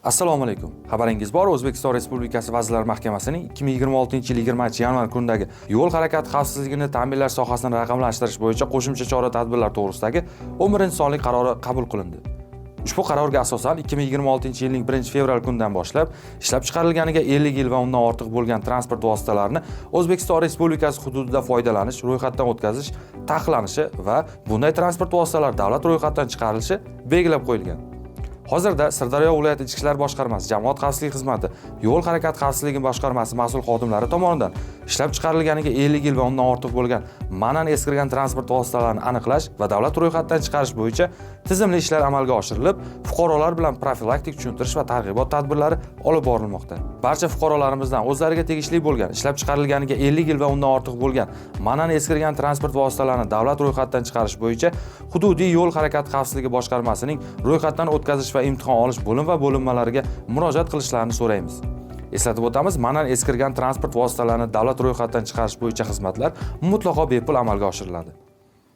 Assalomu alaykum. Xabaringiz bor, O'zbekiston Respublikasi Vazirlar Mahkamasining 2026-yil 20-yanvar kunidagi yo'l harakati xavfsizligini ta'minlash sohasini raqamlashtirish bo'yicha qo'shimcha chora-tadbirlar to'g'risidagi 11-sonli qarori qabul qilindi. Ushbu qarorga asosan 2026-yilning 1-fevral kunidan boshlab ishlab chiqarilganiga 50 yil va undan ortiq bo'lgan transport vositalarini O'zbekiston Respublikasi hududida foydalanish, ro'yxatdan o'tkazish taqiqlanishi va bunday transport vositalari davlat ro'yxatidan chiqarilishi belgilab qo'yilgan. Hozirda Sirdaryo viloyati Ichki ishlar boshqarmasi, Jamoat xavfsizligi xizmati, Yo'l harakati xavfsizligi boshqarmasi mas'ul xodimlari tomonidan ishlab chiqarilganiga 50 yil va undan ortiq bo'lgan ma'nan eskirgan transport vositalarini aniqlash va davlat ro'yxatidan chiqarish bo'yicha tizimli ishlar amalga oshirilib, fuqarolar bilan profilaktik tushuntirish va targ'ibot tadbirlari olib borilmoqda. Barcha fuqarolarimizdan o'zlariga tegishli bo'lgan, ishlab chiqarilganiga 50 yil va undan ortiq bo'lgan ma'nan eskirgan transport vositalarini davlat ro'yxatidan chiqarish bo'yicha hududiy Yo'l harakati xavfsizligi boshqarmasining ro'yxatdan o'tkazish va imtihon olish bo'lim va bo'linmalariga murojaat qilishlarini so'raymiz. Eslatib o'tamiz, ma'nan eskirgan transport vositalarini davlat ro'yxatidan chiqarish bo'yicha xizmatlar mutlaqo bepul amalga oshiriladi.